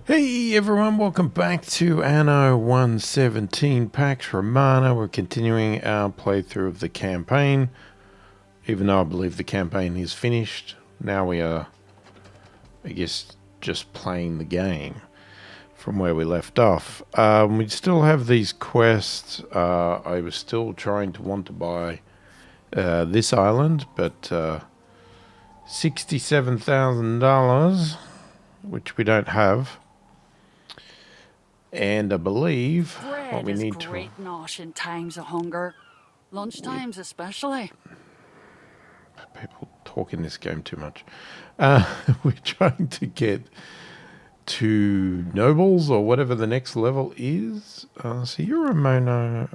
Hey everyone, welcome back to Anno 117 Pax Romana. We're continuing our playthrough of the campaign, even though I believe the campaign is finished. Now we are, I guess, just playing the game from where we left off. We still have these quests. I was still trying to want to buy this island, but $67,000, which we don't have. And I believe what we need to... Bread is great nosh in times of hunger. Lunchtimes especially. People talk in this game too much. We're trying to get to nobles or whatever the next level is. So you're Romano.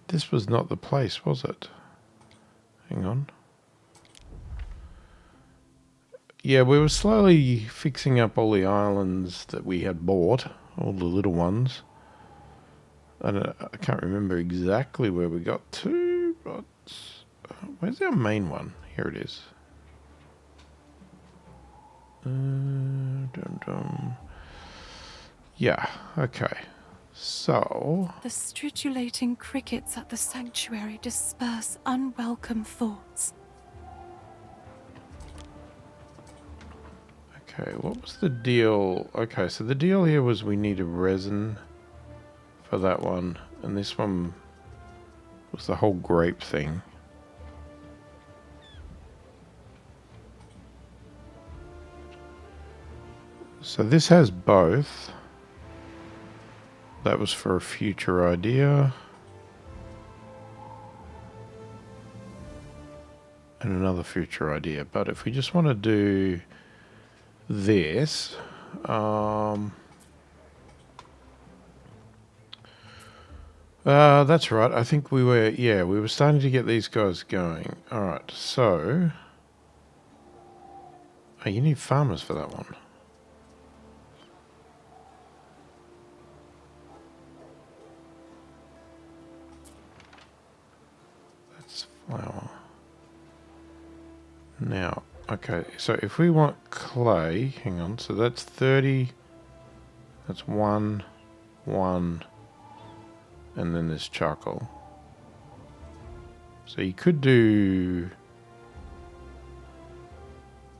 This was not the place, was it? Hang on. Yeah, we were slowly fixing up all the islands that we had bought, all the little ones. I can't remember exactly where we got to, but where's our main one? Here it is. Yeah, okay. So... The stridulating crickets at the sanctuary disperse unwelcome thoughts. Okay, what was the deal? Okay, so the deal here was we needed resin for that one, and this one was the whole grape thing. So this has both. That was for a future idea. And another future idea. But if we just want to do this, that's right. I think we were starting to get these guys going. Alright, so... Oh, you need farmers for that one. That's flour. Now, okay, so if we want clay, hang on, so that's 30, that's 1, and then there's charcoal. So you could do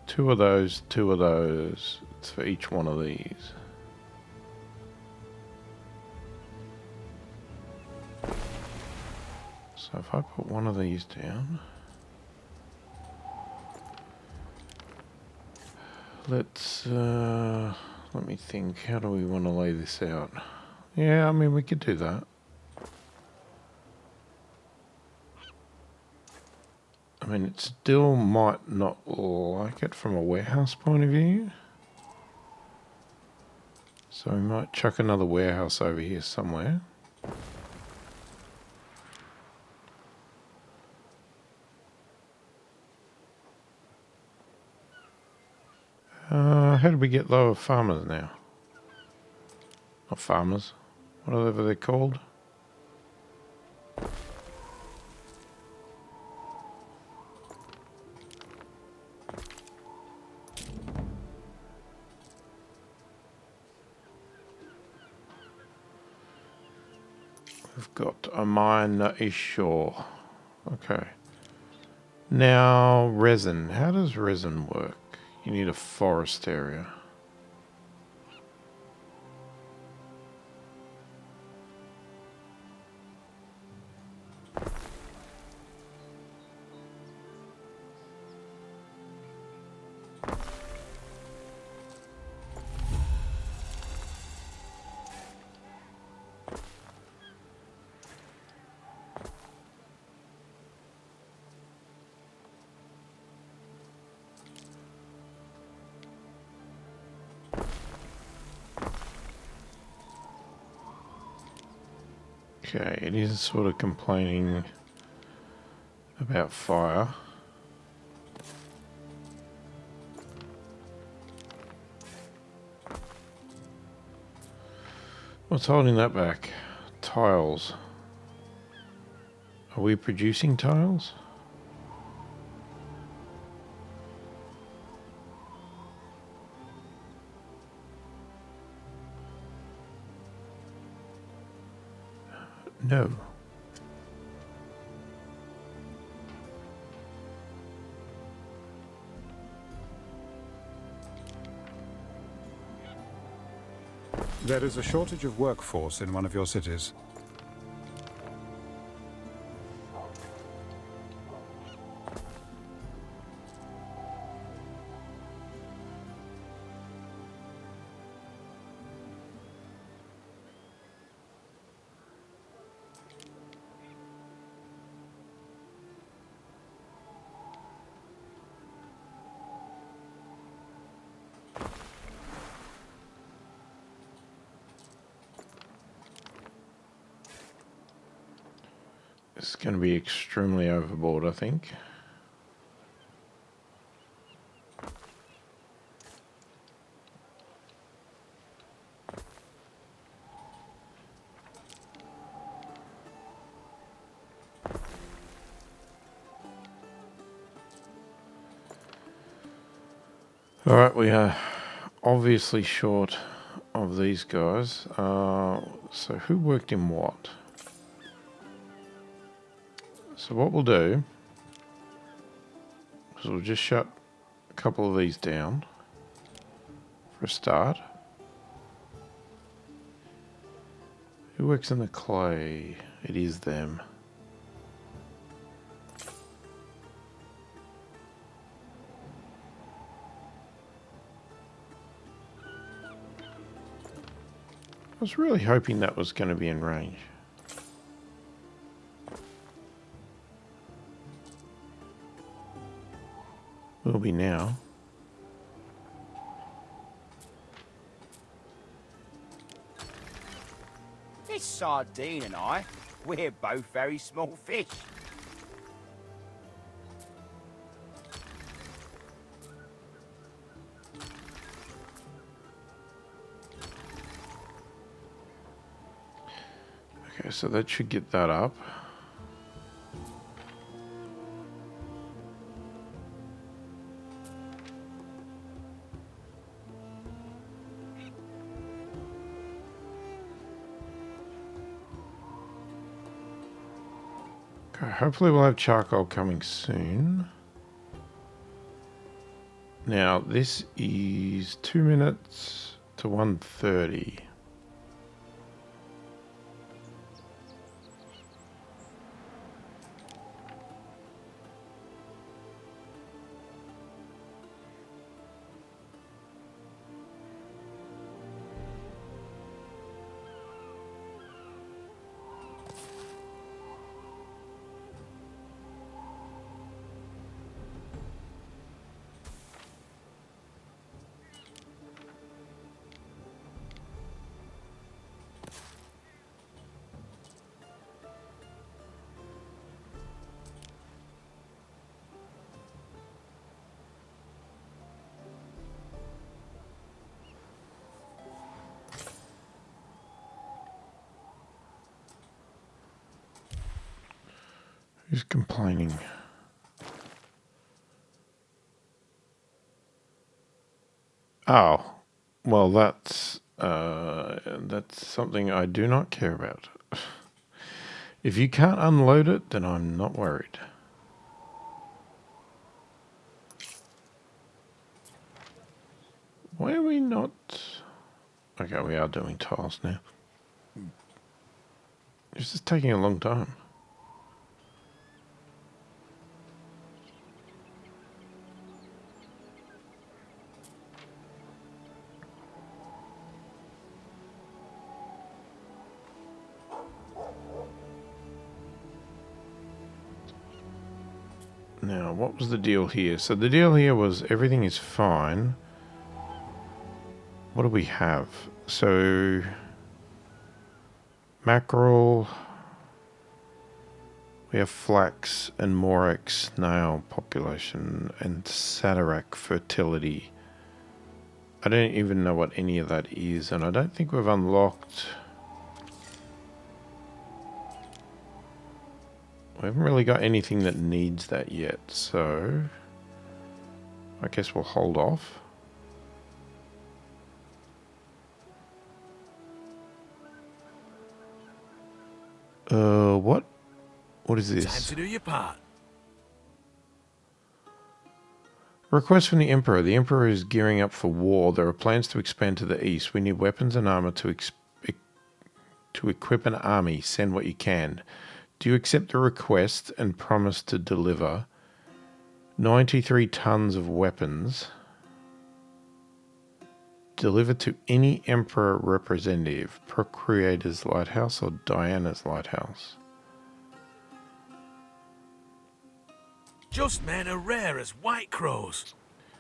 2 of those, 2 of those. It's for each one of these. So if I put one of these down, let's, let me think, how do we want to lay this out? Yeah, I mean, we could do that. I mean, it still might not like it from a warehouse point of view. So we might chuck another warehouse over here somewhere. How do we get lower farmers now? Not farmers, whatever they're called. We've got a mine ashore. Okay. Now, resin. How does resin work? You need a forest area. Okay, it is sort of complaining about fire. What's holding that back? Tiles. Are we producing tiles? No. There is a shortage of workforce in one of your cities. It's going to be extremely overboard, I think. Alright, we are obviously short of these guys. So who worked in what? So what we'll do is we'll just shut a couple of these down for a start. Who works in the clay? It is them. I was really hoping that was going to be in range. Will be now. This sardine and I, we're both very small fish. Okay, so that should get that up. Okay, hopefully we'll have charcoal coming soon. Now, this is 2 minutes to 1:30. Who's complaining? Oh, well, that's something I do not care about. If you can't unload it, then I'm not worried. Why are we not? Okay, we are doing tiles now. It's just taking a long time. Now, what was the deal here? So the deal here was everything is fine. What do we have? So, mackerel. We have flax and morex snail population and satirac fertility. I don't even know what any of that is, and I don't think we've unlocked. We haven't really got anything that needs that yet, so I guess we'll hold off. What? What is Time this? to do your part. Request from the Emperor. The Emperor is gearing up for war. There are plans to expand to the east. We need weapons and armor to equip an army. Send what you can. Do you accept the request and promise to deliver 93 tons of weapons delivered to any Emperor representative, Procreator's Lighthouse or Diana's Lighthouse? Just men are rare as white crows.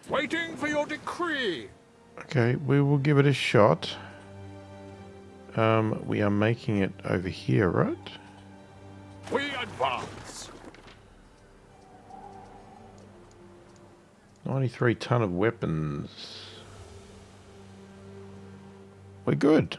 Waiting for your decree. Okay, we will give it a shot. We are making it over here, right? We advance. 93 ton of weapons. We're good.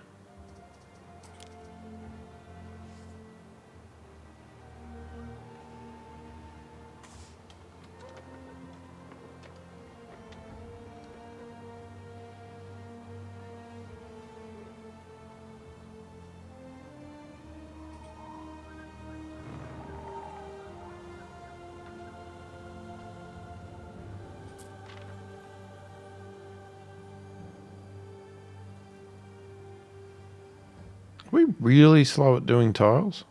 Are we really slow at doing tiles?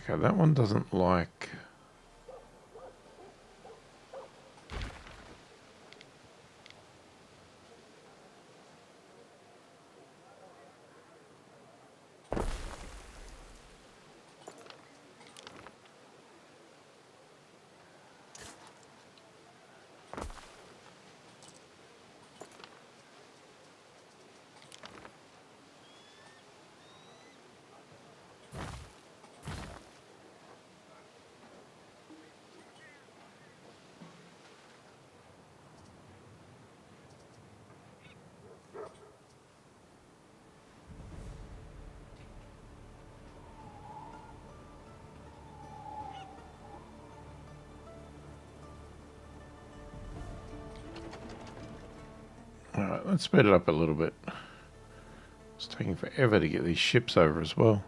Okay, that one doesn't like... Alright, let's speed it up a little bit. It's taking forever to get these ships over as well.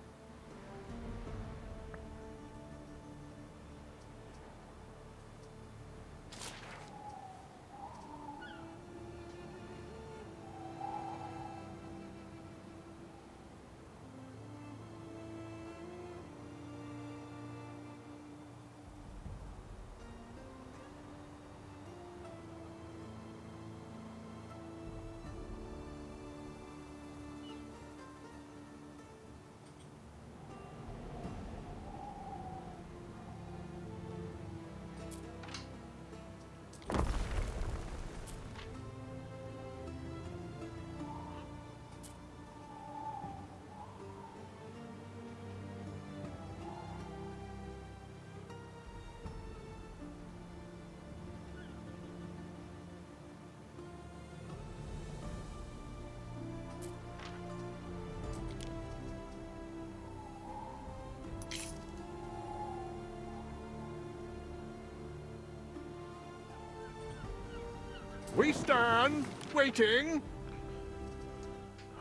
We stand, waiting.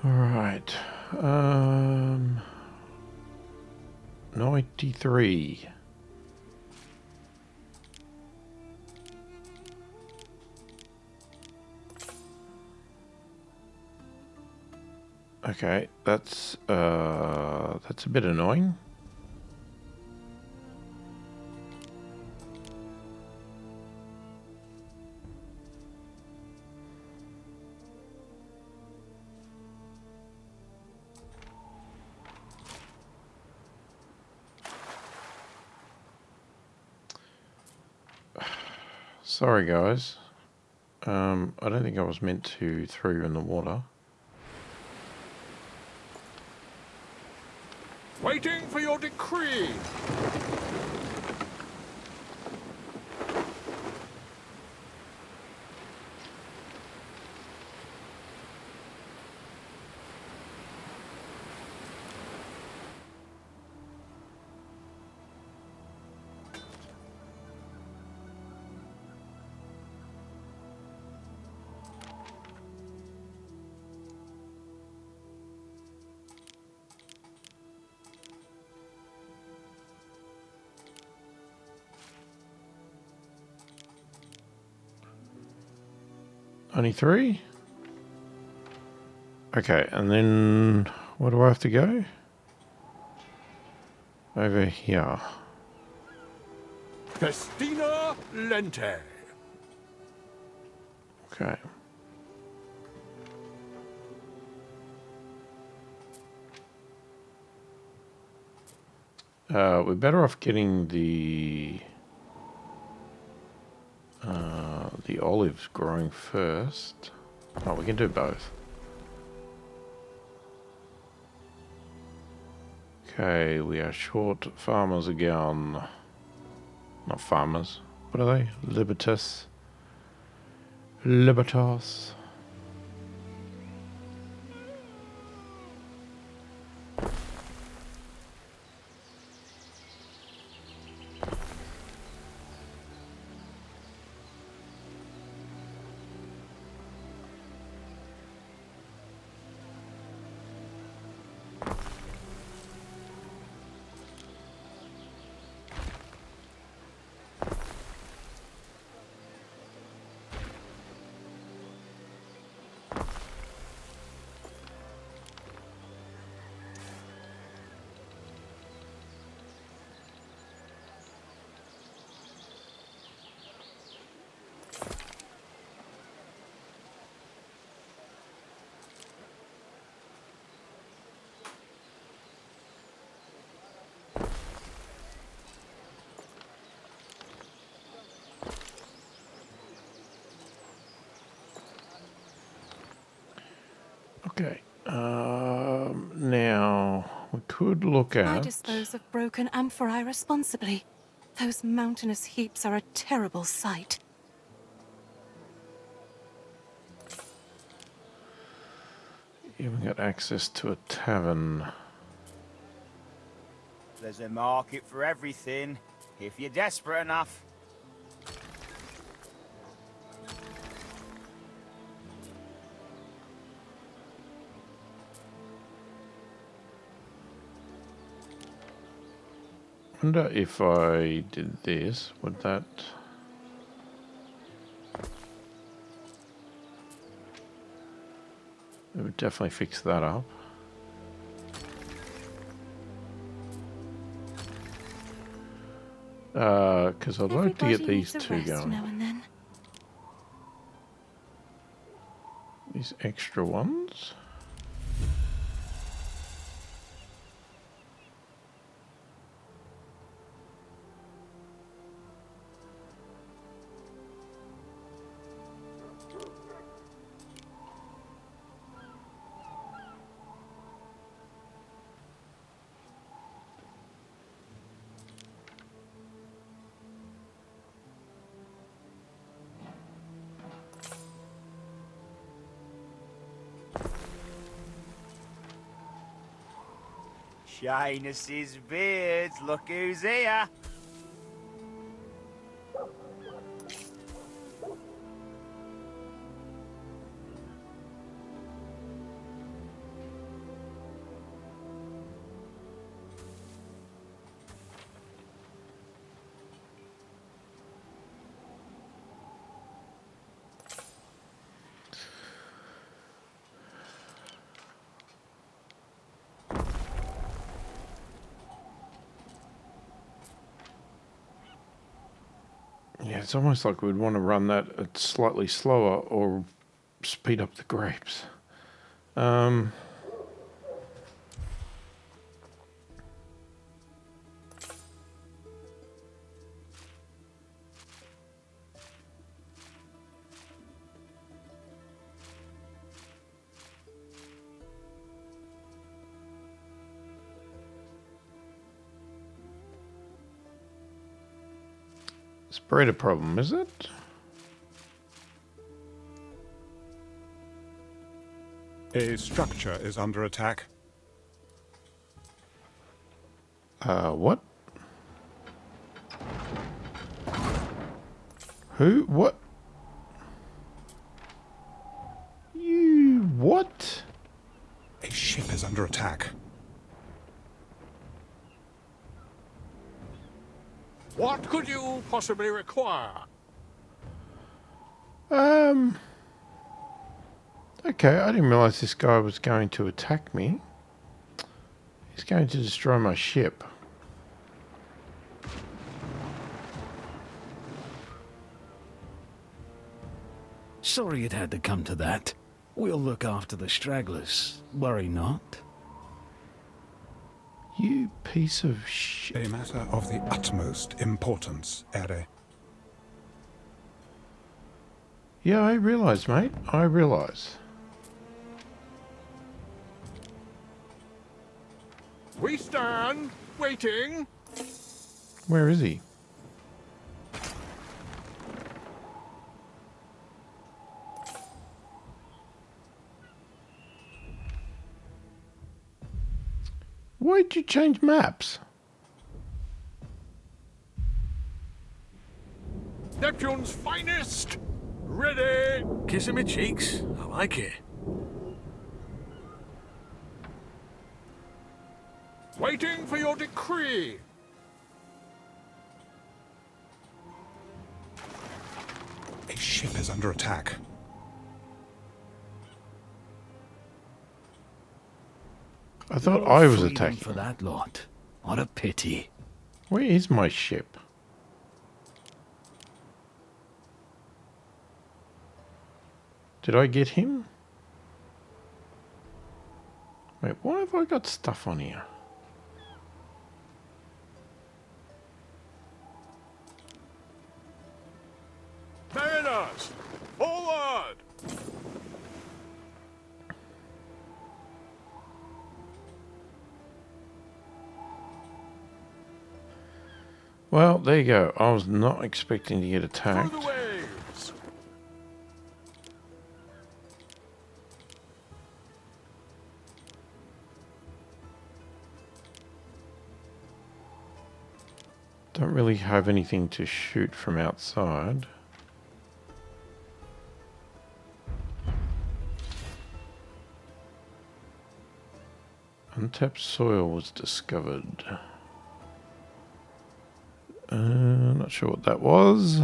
Alright. 93. Okay, that's a bit annoying. Sorry guys. I don't think I was meant to throw you in the water. Waiting for your decree. Only 3? Okay, and then where do I have to go? Over here. Festina Lente. Okay. We're better off getting the olives growing first. Oh, we can do both. Okay, we are short farmers again. Not farmers. What are they? Libertas. Libertas. Okay. Now we could look I at. dispose of broken amphorae responsibly. Those mountainous heaps are a terrible sight. Even got access to a tavern. There's a market for everything, if you're desperate enough. Wonder if I did this, would that? It would definitely fix that up. Because I'd like to get Everybody these needs a two rest going. now and then. These extra ones. Shyness's beards, look who's here. Yeah, it's almost like we'd want to run that at slightly slower or speed up the grapes. Spreader problem, is it? A structure is under attack. What? Who? What? You... what? A ship is under attack. What could you possibly require? Okay, I didn't realize this guy was going to attack me. He's going to destroy my ship. Sorry it had to come to that. We'll look after the stragglers. Worry not. You piece of shit. A matter of the utmost importance, Ere. Yeah, I realise, mate. I realise. We stand, waiting. Where is he? Why'd you change maps? Neptune's finest. Ready. Kissing me cheeks. I like it. Waiting for your decree. A ship is under attack. I thought No I was freedom attacking. for that lot. What a pity. Where is my ship? Did I get him? Wait, why have I got stuff on here? Mariners, forward. Well, there you go. I was not expecting to get attacked. Through the waves. Don't really have anything to shoot from outside. Untapped soil was discovered. Not sure what that was.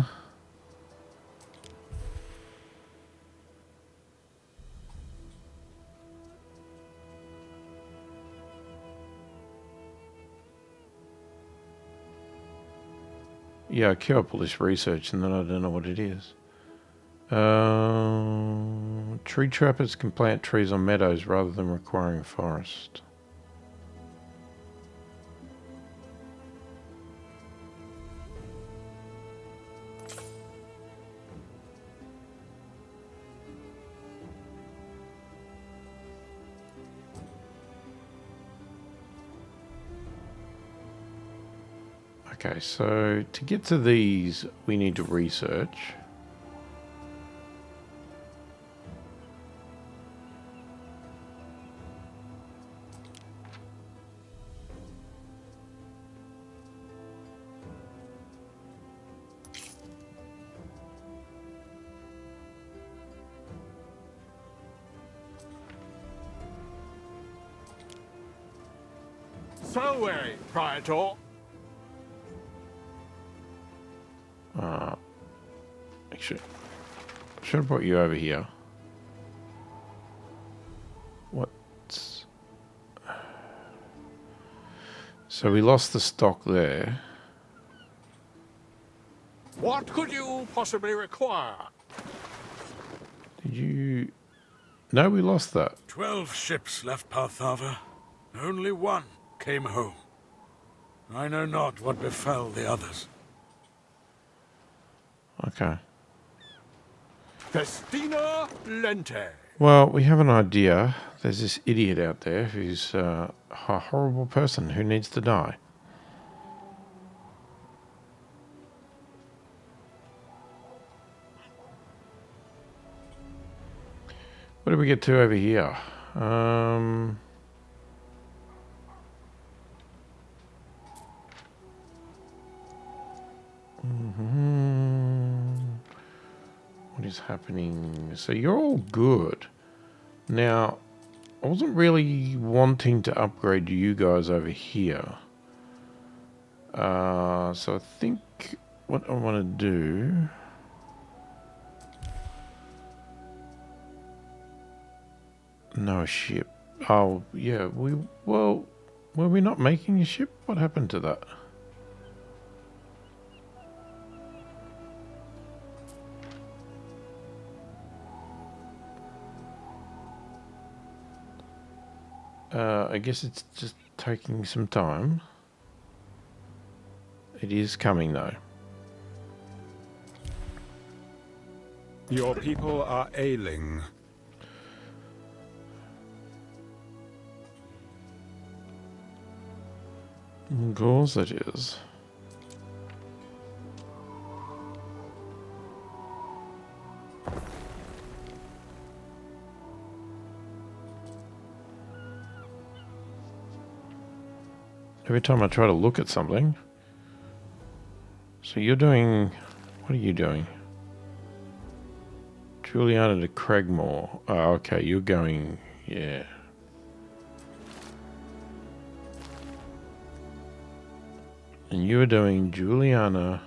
Yeah, I queue up all this research and then I don't know what it is. Tree trappers can plant trees on meadows rather than requiring a forest. Okay, so to get to these, we need to research. Selway, Praetor. Actually, should have brought you over here. What's... So we lost the stock there. What could you possibly require? Did you... No, we lost that. 12 ships left Parthavia. Only one came home. I know not what befell the others. Okay. Festina Lente. Well, we have an idea. There's this idiot out there who's a horrible person who needs to die. What did we get to over here? What is happening? So you're all good. Now, I wasn't really wanting to upgrade you guys over here. So I think what I want to do... No ship. Oh, yeah, well, were we not making a ship? What happened to that? I guess it's just taking some time. It is coming though. Your people are ailing. Of course it is. Every time I try to look at something. So you're doing... What are you doing? Juliana to Craigmore. Oh, okay, you're going... Yeah. And you were doing Juliana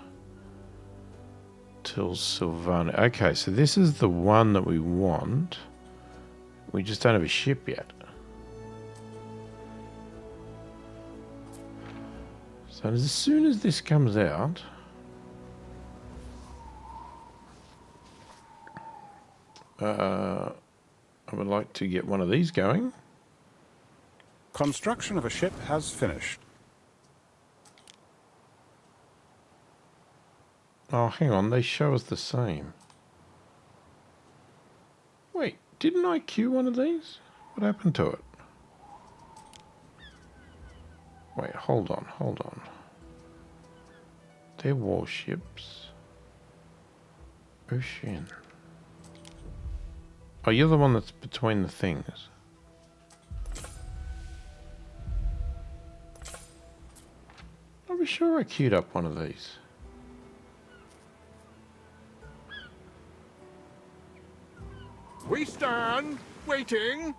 till Sylvana. Okay, so this is the one that we want. We just don't have a ship yet. So as soon as this comes out, I would like to get one of these going. Construction of a ship has finished. Oh, hang on, they show us the same. Wait, didn't I queue one of these? What happened to it? Wait, hold on, hold on. They're warships. Ocean. Oh, you're the one that's between the things. I'm sure I queued up one of these. We stand, waiting.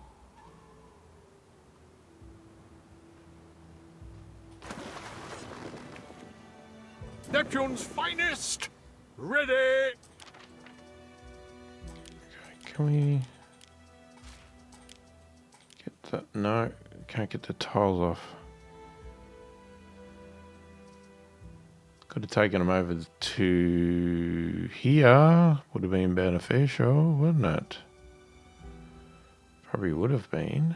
Neptune's finest, ready. Okay, can we get that? No, can't get the tiles off. Could have taken them over to here. Would have been beneficial, wouldn't it? Probably would have been.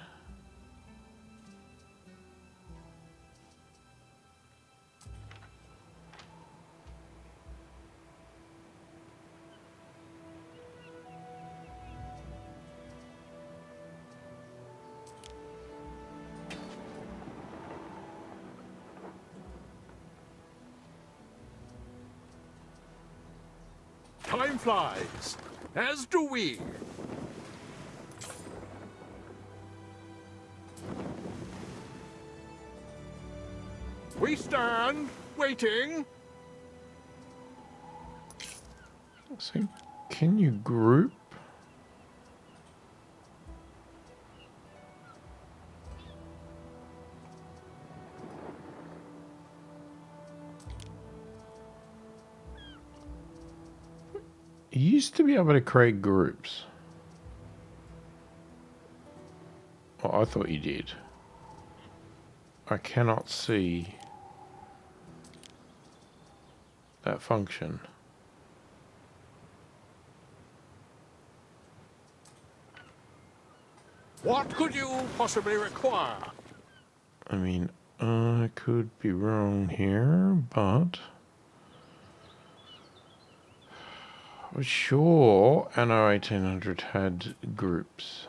Time flies, as do we. We stand, waiting. So, can you group? You used to be able to create groups. Well, I thought you did. I cannot see that function. What could you possibly require? I mean, I could be wrong here, but I was sure Anno 1800 had groups.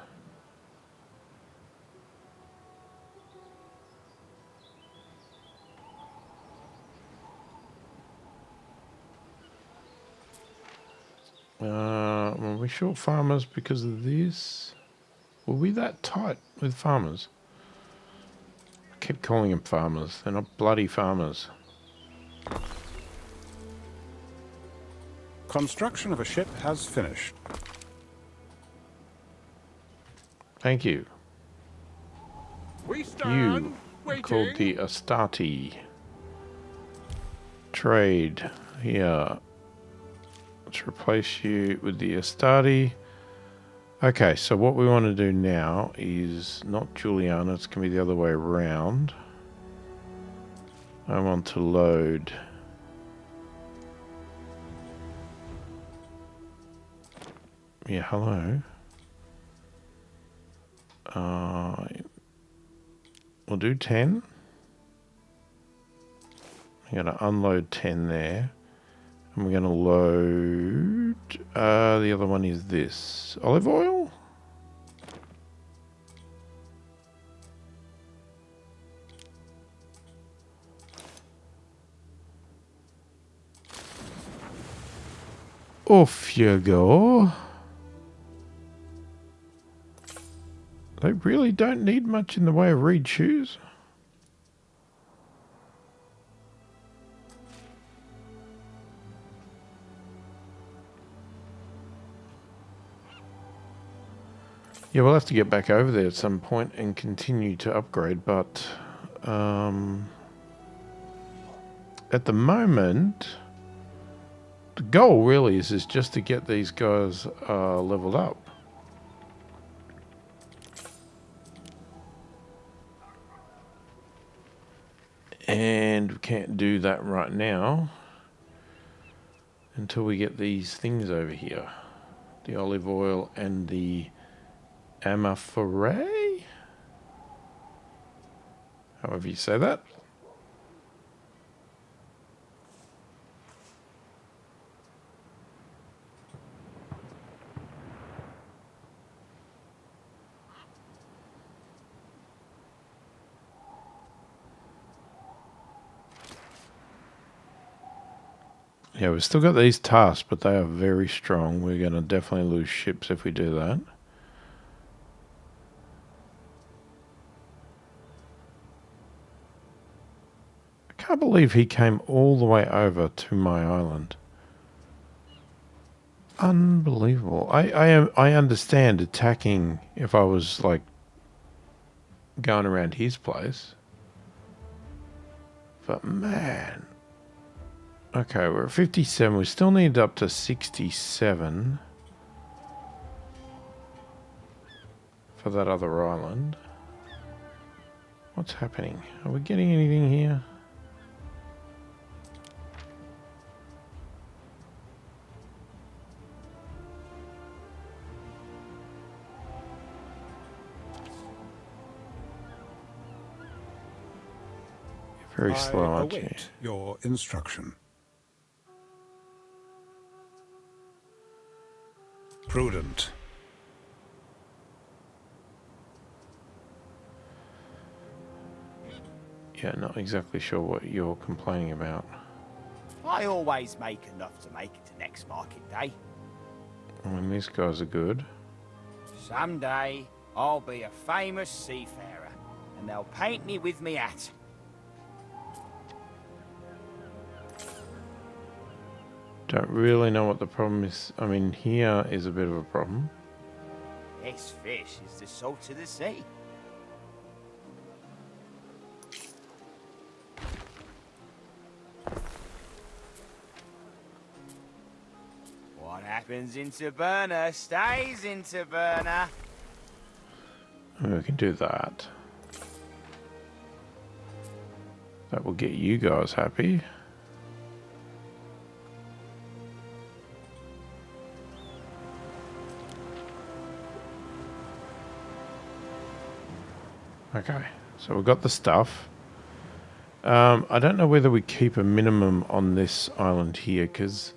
Were we short farmers because of this? Were we that tight with farmers? I kept calling them farmers. They're not bloody farmers. Construction of a ship has finished. Thank you. We You stand are called the waiting. Astarte. Trade. Here. Let's replace you with the Astarte. Okay, so what we want to do now is not Juliana, it's going to be the other way around. I want to load. Yeah, hello. We'll do 10. I'm going to unload 10 there. And we're going to load... the other one is this. Olive oil? Off you go. They really don't need much in the way of reed shoes. Yeah, we'll have to get back over there at some point and continue to upgrade, but at the moment, the goal really is just to get these guys leveled up. And we can't do that right now until we get these things over here. The olive oil and the amphora? However you say that. Yeah, we've still got these tasks, but they are very strong. We're going to definitely lose ships if we do that. I can't believe he came all the way over to my island. Unbelievable. I understand attacking if I was like going around his place. But man... Okay, we're at 57. We still need up to 67 for that other island. What's happening? Are we getting anything here? You're very slow, aren't you? Await your instruction. Prudent. Yeah, not exactly sure what you're complaining about. I always make enough to make it to next market day. I mean, these guys are good. Someday, I'll be a famous seafarer, and they'll paint me with me hat. Don't really know what the problem is. I mean, here is a bit of a problem. This fish is the salt of the sea. What happens in Taberna stays in Taberna. We can do that. That will get you guys happy. Okay, so we've got the stuff. I don't know whether we keep a minimum on this island here, because...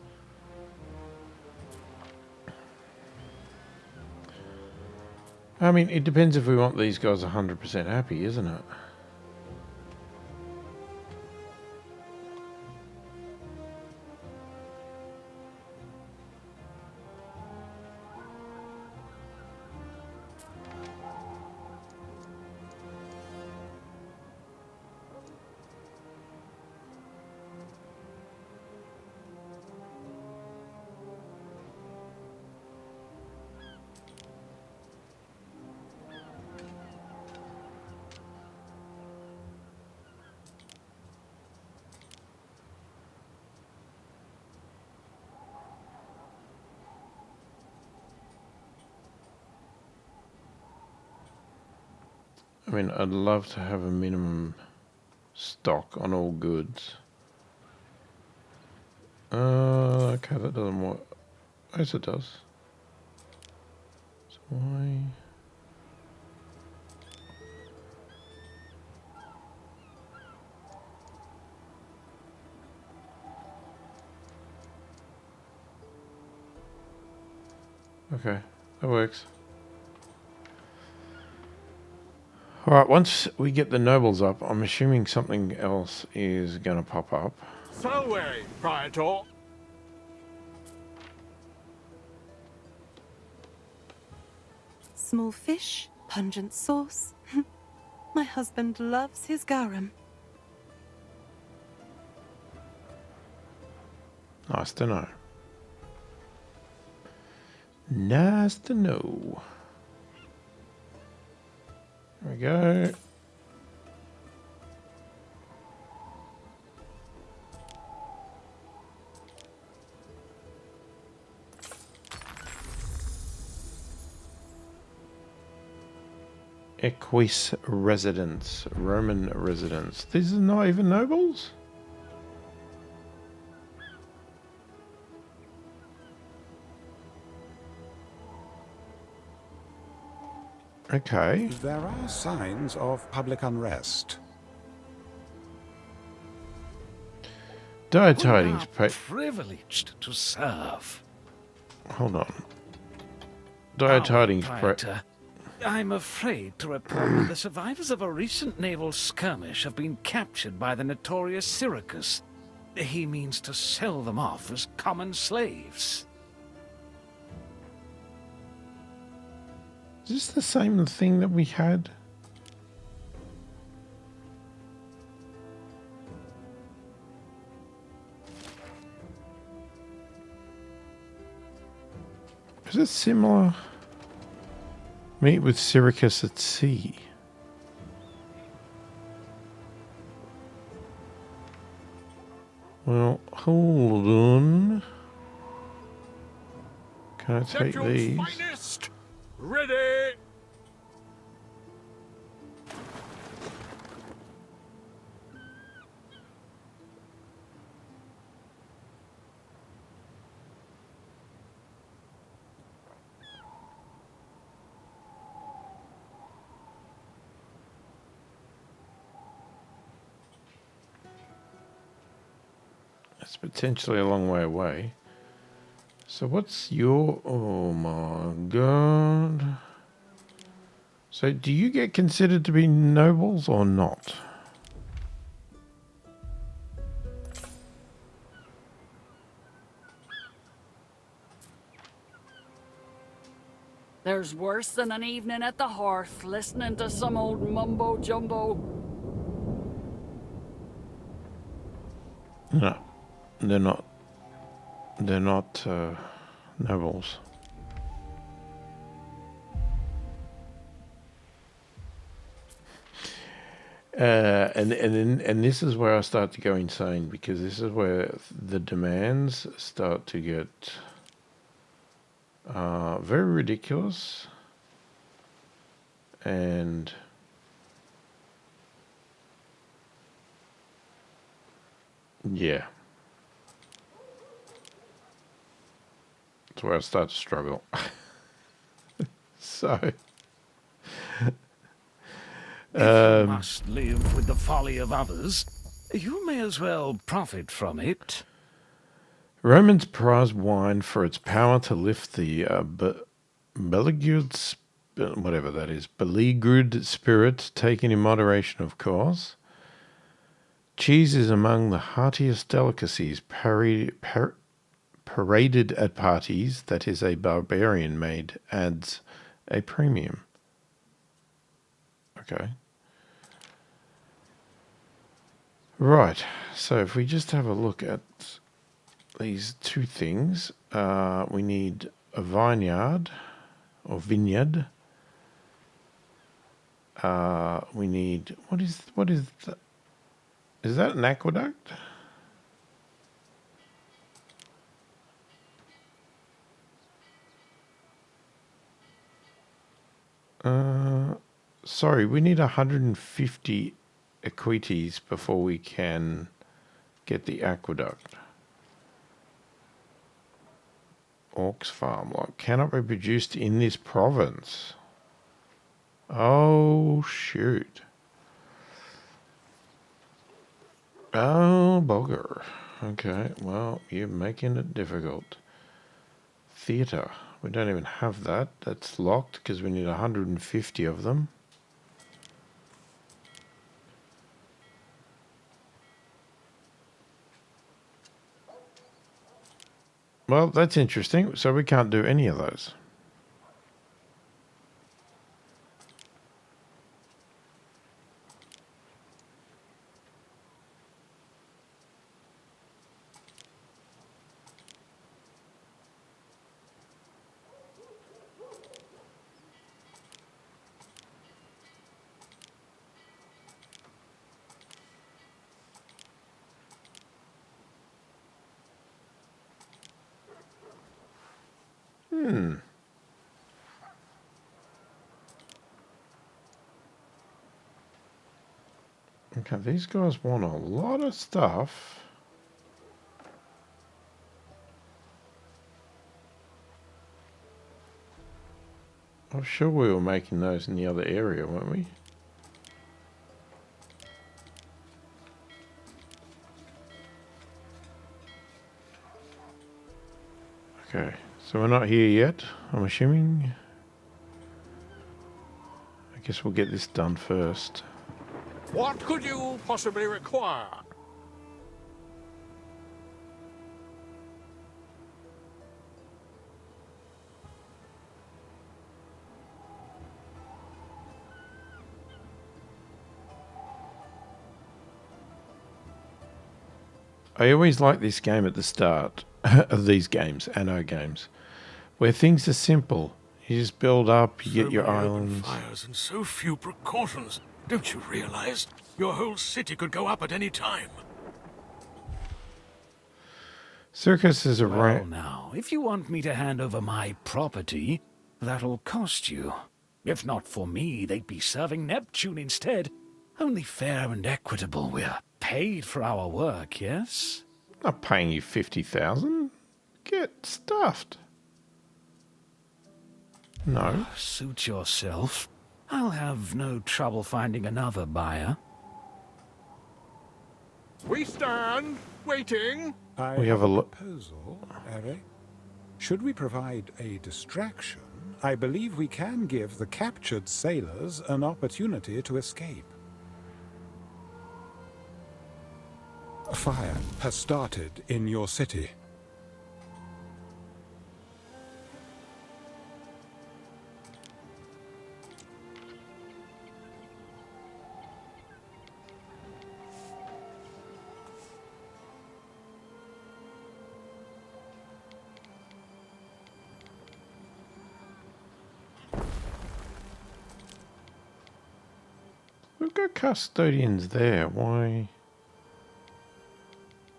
I mean, it depends if we want these guys 100% happy, isn't it? I mean, I'd love to have a minimum stock on all goods. Okay, that doesn't work. Yes, it does. So why? Okay, that works. Alright, once we get the nobles up, I'm assuming something else is going to pop up. Salve, Praetor. Small fish, pungent sauce. My husband loves his garum. Nice to know. Nice to know. There we go. Equus residence, Roman residence. These are not even nobles? Okay. There are signs of public unrest. Dire We tidings. are privileged to serve. Hold on. Dire tidings. Praetor, I'm afraid to report that the survivors of a recent naval skirmish have been captured by the notorious Syracuse. He means to sell them off as common slaves. Is this the same thing that we had? Is it similar? Meet with Syracuse at sea. Well, hold on. Can I take Neptune's these? finest. Ready. It's potentially a long way away. So what's your... Oh my god. So do you get considered to be nobles or not? There's worse than an evening at the hearth listening to some old mumbo jumbo. No, they're not. They're not nobles. And this is where I start to go insane, because this is where the demands start to get very ridiculous, and yeah, that's where I start to struggle. So If you must live with the folly of others, you may as well profit from it. Romans prize wine for its power to lift the beleaguered, whatever that is, beleaguered spirit, taken in moderation, of course. Cheese is among the heartiest delicacies paraded at parties. That is, a barbarian maid adds a premium. Okay. Right, so if we just have a look at these two things, we need a vineyard or vineyard. We need, what is that? Is that an aqueduct? Sorry, we need 150 equities before we can get the aqueduct. Orcs farm lot cannot be produced in this province. Oh, shoot. Oh, bugger. Okay, well, you're making it difficult. Theatre. We don't even have that. That's locked because we need 150 of them. Well, that's interesting. So we can't do any of those. Okay, these guys want a lot of stuff. I'm sure we were making those in the other area, weren't we? Okay, so we're not here yet, I'm assuming. I guess we'll get this done first. What could you possibly require? I always like this game at the start of these games, Anno games, where things are simple. You just build up, you get your many open islands. fires and so few precautions. Don't you realize your whole city could go up at any time? Circus is a Well, now, if you want me to hand over my property, that'll cost you. If not for me, they'd be serving Neptune instead. Only fair and equitable. We're paid for our work, yes? not paying you 50,000. Get stuffed. No. Suit yourself. I'll have no trouble finding another buyer. We stand, waiting. I We have a proposal, Eric. Should we provide a distraction, I believe we can give the captured sailors an opportunity to escape. A fire has started in your city. We've got custodians there. Why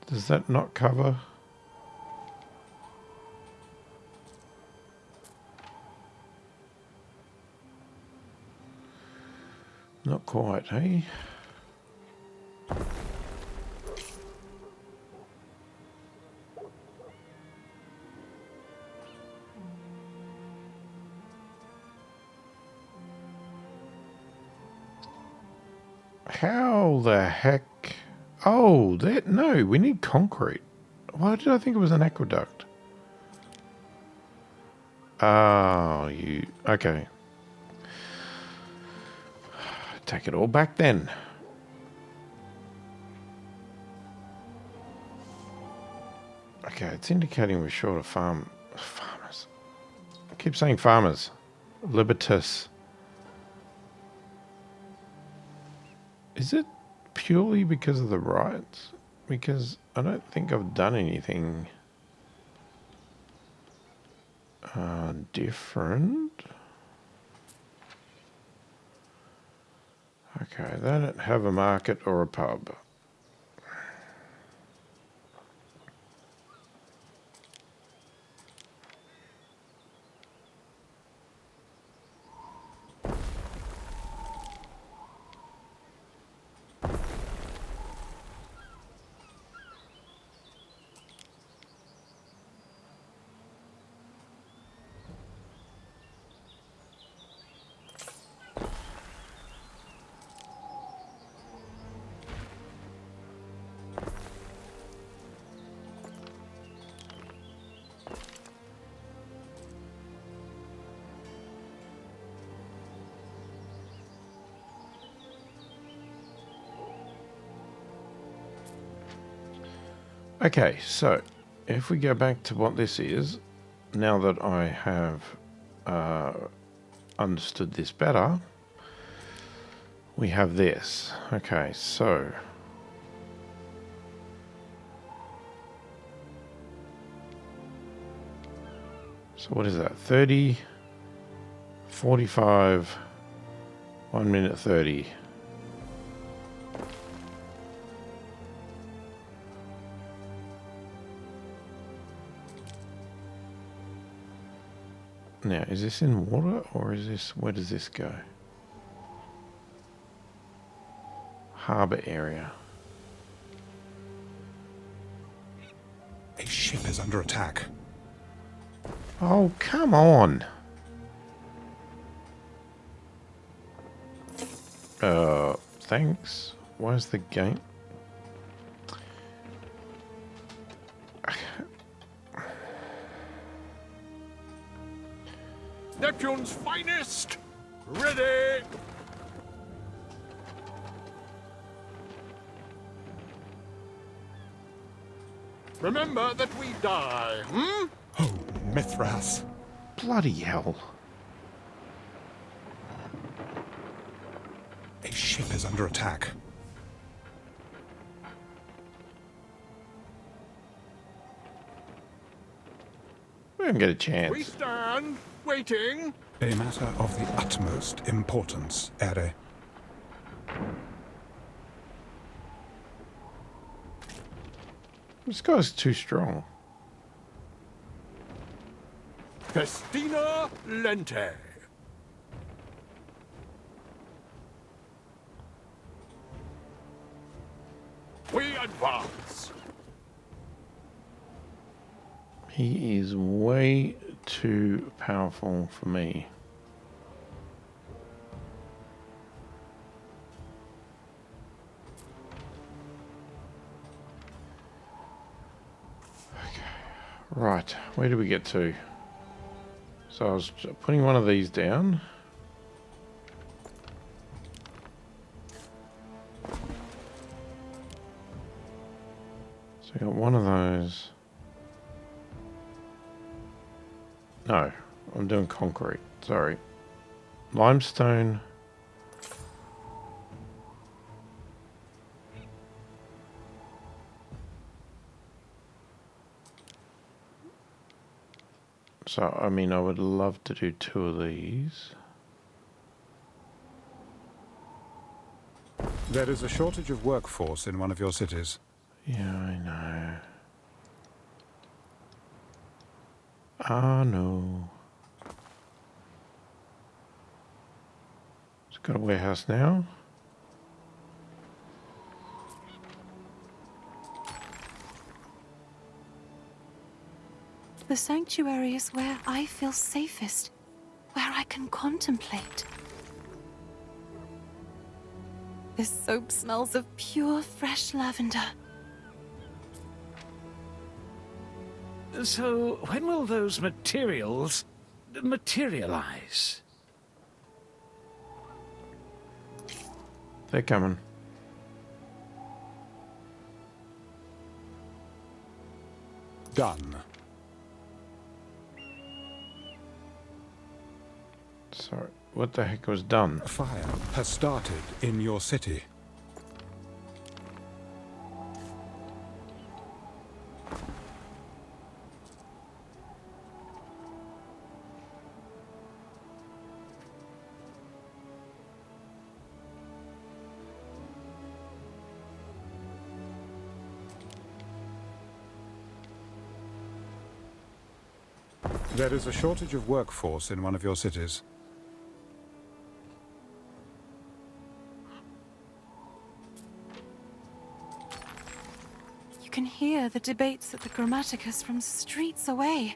does that not cover? Not quite, hey? How the heck? Oh, that no, we need concrete. Why did I think it was an aqueduct? Oh, you okay. Take it all back then. Okay, it's indicating we're short of farmers. I keep saying farmers. Libertas. Is it purely because of the riots? Because I don't think I've done anything different. Okay, they don't have a market or a pub. Okay, so if we go back to what this is, now that I have understood this better, we have this. Okay, so what is that? 30, 45, 1 minute 30. Now, is this in water or is this, where does this go? Harbour area. A ship is under attack. Oh, come on. Thanks. Where's the gate? Neptune's finest! Ready! Remember that we die, hmm? Oh, Mithras. Bloody hell. A ship is under attack. We don't get a chance. We stand, waiting. A matter of the utmost importance, Ere. This guy's too strong. Festina Lente. We advance. He is way too powerful for me. Okay. Right, where do we get to? So I was putting one of these down. So I got one of those. No, I'm doing concrete. Sorry. Limestone. So, I mean, I would love to do 2 of these. There is a shortage of workforce in one of your cities. Yeah, I know. Anno. It's got a warehouse now. The sanctuary is where I feel safest, where I can contemplate. This soap smells of pure, fresh lavender. So, when will those materials materialize? They're coming. Done. Sorry, what the heck was done? Fire has started in your city. There is a shortage of workforce in one of your cities. You can hear the debates at the Grammaticus from streets away.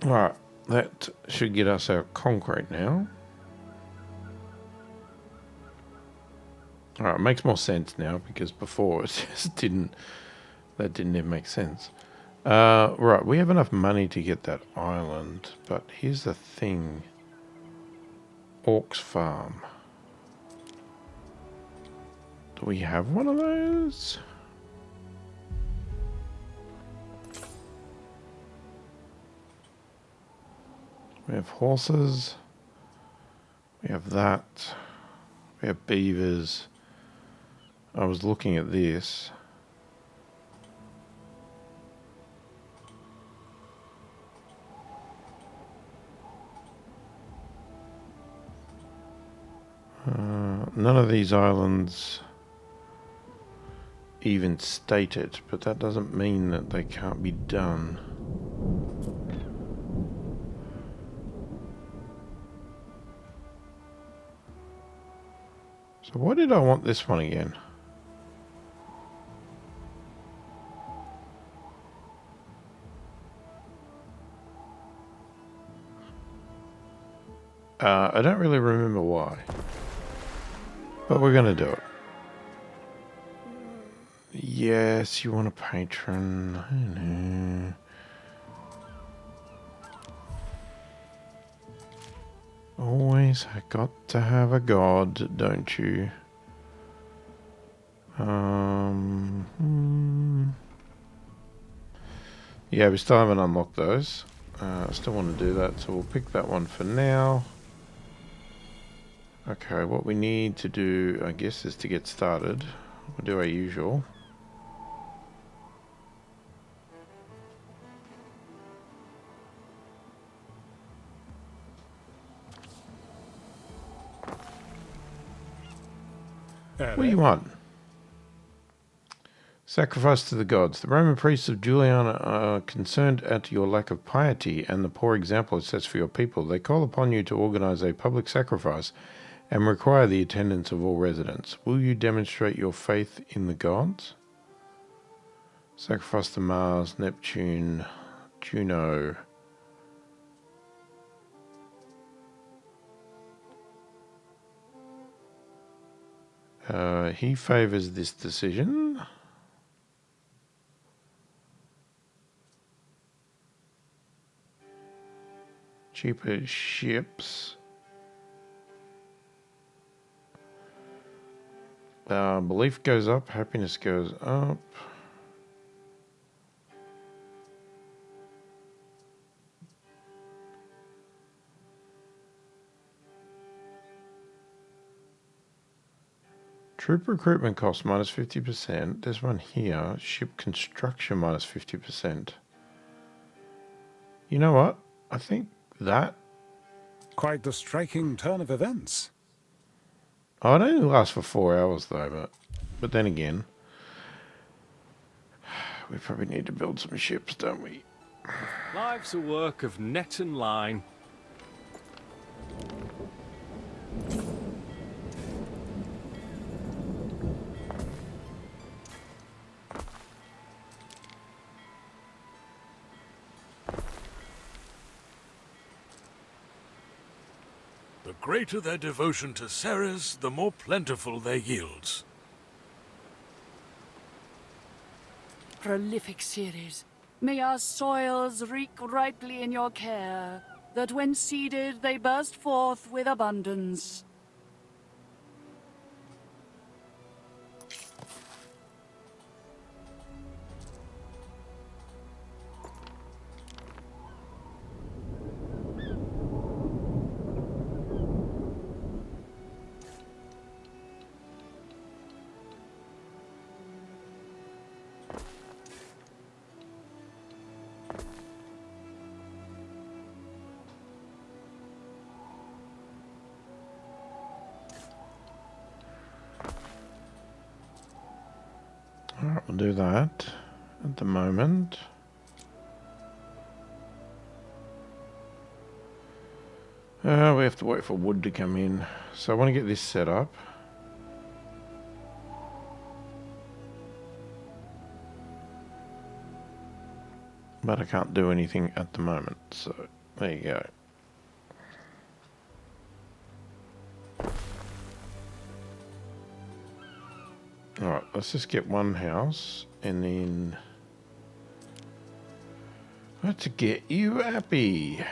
Right, that should get us our concrete now. Alright, it makes more sense now because before it just didn't. That didn't even make sense. Right, we have enough money to get that island, but here's the thing. Orcs Farm. Do we have one of those? We have horses. We have that. We have beavers. I was looking at this. None of these islands even state it, but that doesn't mean that they can't be done. So why did I want this one again? I don't really remember why. But we're going to do it. Yes, you want a patron. I know. Always got to have a god, don't you? Yeah, we still haven't unlocked those. I still want to do that, so we'll pick that one for now. Okay, what we need to do, I guess, is to get started. We'll do our usual. What do you want? Sacrifice to the gods. The Roman priests of Juliana are concerned at your lack of piety and the poor example it sets for your people. They call upon you to organize a public sacrifice and require the attendance of all residents. Will you demonstrate your faith in the gods? Sacrifice to Mars, Neptune, Juno. He favors this decision. Cheaper ships. Belief goes up, happiness goes up. Troop recruitment cost minus 50%. There's one here. Ship construction minus 50%. You know what? I think that... Quite the striking turn of events. Oh, it only lasts for 4 hours though, but then again, we probably need to build some ships, don't we? Life's a work of net and line. The greater their devotion to Ceres, the more plentiful their yields. Prolific Ceres, may our soils reek ripely in your care, that when seeded they burst forth with abundance. Alright, we'll do that at the moment. We have to wait for wood to come in. So I want to get this set up. But I can't do anything at the moment, so there you go. Alright, let's just get one house and then... to get you happy.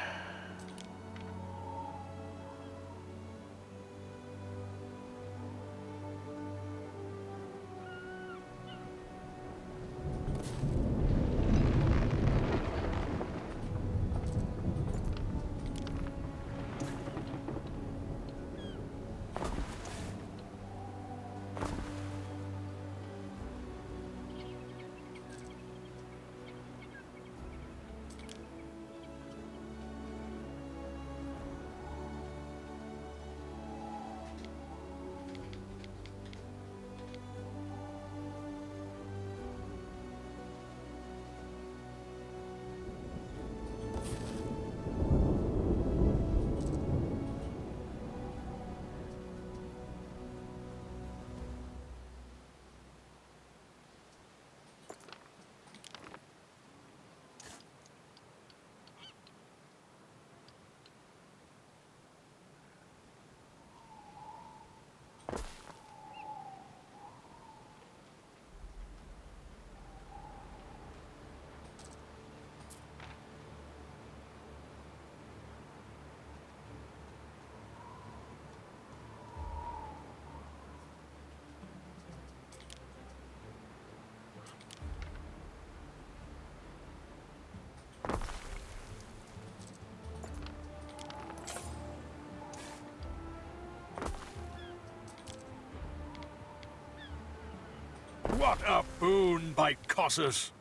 What a boon, by Cossus!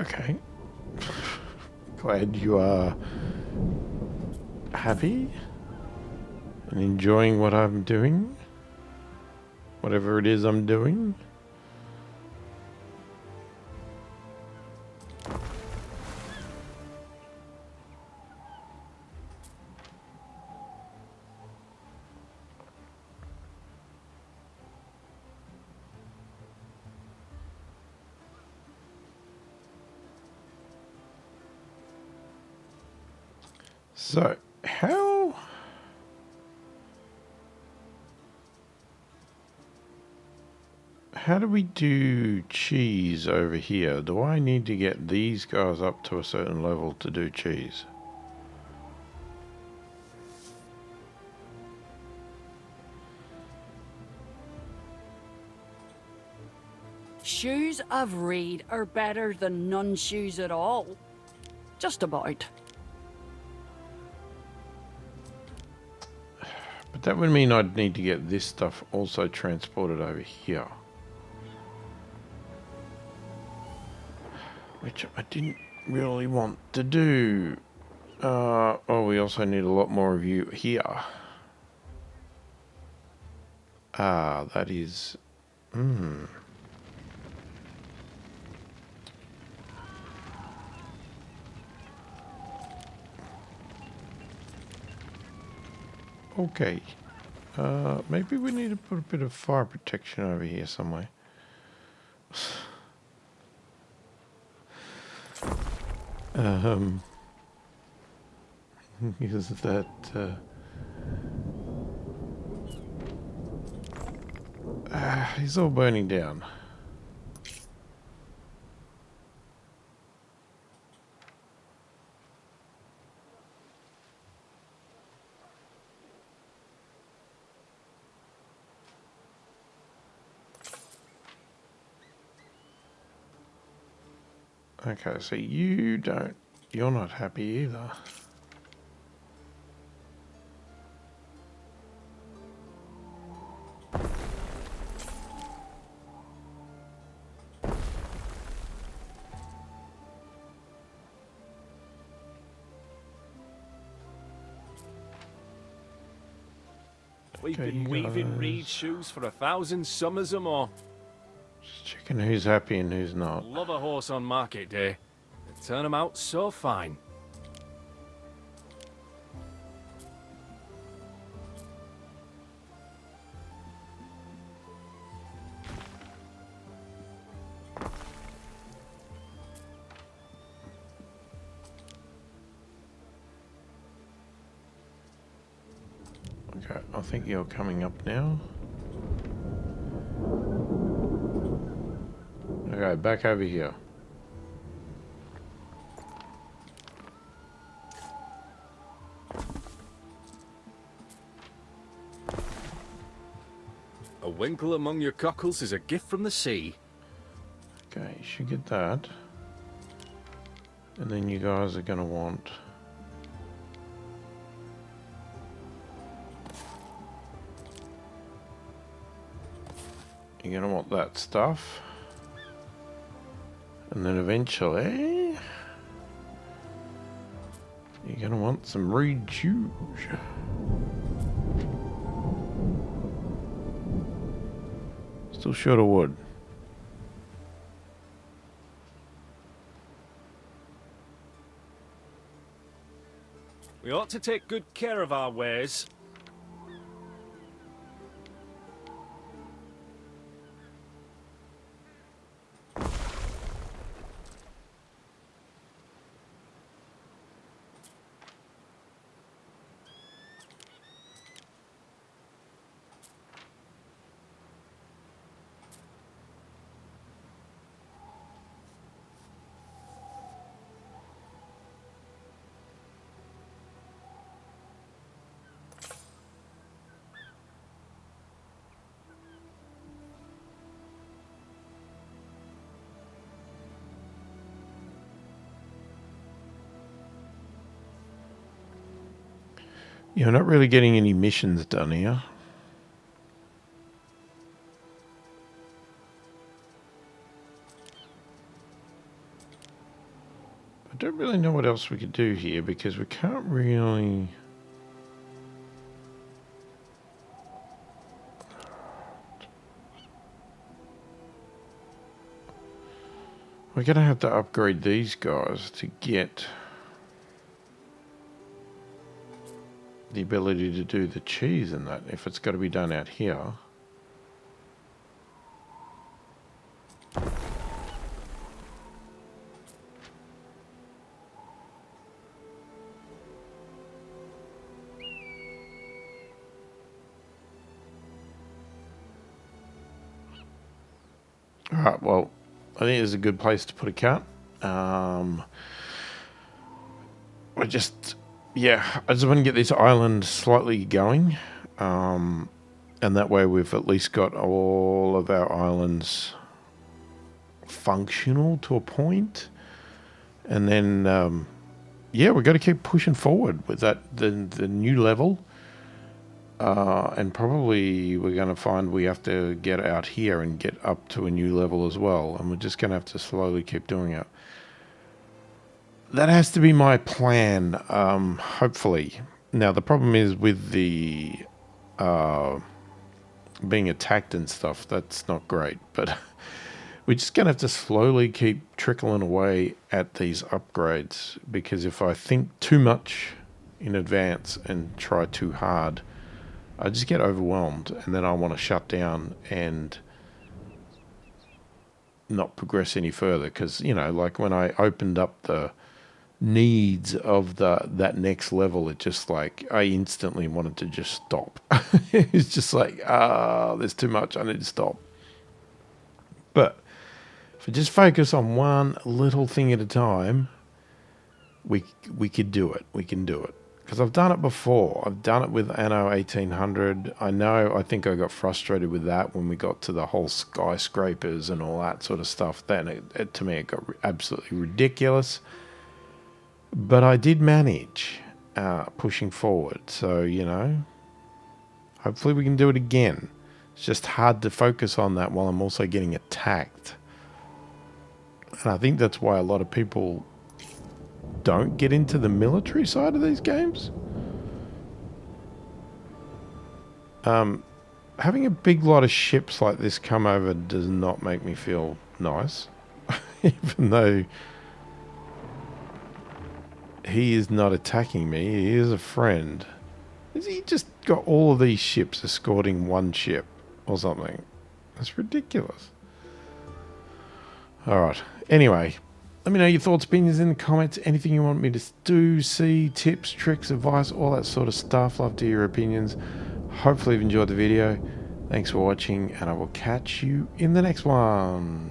Okay. Glad you are happy and enjoying what I'm doing. Whatever it is I'm doing. So, how do we do cheese over here? Do I need to get these guys up to a certain level to do cheese? Shoes of reed are better than none shoes at all. Just about. But that would mean I'd need to get this stuff also transported over here. Which I didn't really want to do. Oh, we also need a lot more of you here. That is... Okay. Maybe we need to put a bit of fire protection over here somewhere. Is that... he's all burning down. Okay, so you're not happy either. We've Okay, been you weaving guys- reed shoes for 1,000 summers or more. Just checking who's happy and who's not. Love a horse on market day. They turn 'em out so fine. Okay, I think you're coming up now. Okay, back over here. A winkle among your cockles is a gift from the sea. Okay, you should get that. And then you guys are gonna want... You're gonna want that stuff. And then eventually... You're gonna want some reed shoes. Still short of wood. We ought to take good care of our wares. You're not really getting any missions done here. I don't really know what else we could do here because we can't really... We're going to have to upgrade these guys to get the ability to do the cheese and that, if it's got to be done out here. Alright, well, I think it's a good place to put a cut. I just want to get this island slightly going. And that way we've at least got all of our islands functional to a point. And then, we've got to keep pushing forward with that, the new level. And probably we're going to find we have to get out here and get up to a new level as well. And we're just going to have to slowly keep doing it. That has to be my plan, hopefully. Now, the problem is with the being attacked and stuff, that's not great. But we're just going to have to slowly keep trickling away at these upgrades. Because if I think too much in advance and try too hard, I just get overwhelmed, and then I want to shut down and not progress any further. Because, you know, like when I opened up the needs of that next level, it just like, I instantly wanted to just stop. It's just like, there's too much, I need to stop. But if I just focus on one little thing at a time, we could do it. We can do it. Because I've done it before. I've done it with Anno 1800. I think I got frustrated with that when we got to the whole skyscrapers and all that sort of stuff. Then to me, it got absolutely ridiculous. But I did manage pushing forward. So, you know, hopefully we can do it again. It's just hard to focus on that while I'm also getting attacked. And I think that's why a lot of people don't get into the military side of these games. Having a big lot of ships like this come over does not make me feel nice. Even though he is not attacking me, he is a friend. Has he just got all of these ships escorting one ship or something? That's ridiculous. Alright, anyway. Let me know your thoughts, opinions in the comments. Anything you want me to do, see, tips, tricks, advice, all that sort of stuff. Love to hear your opinions. Hopefully you've enjoyed the video. Thanks for watching, and I will catch you in the next one.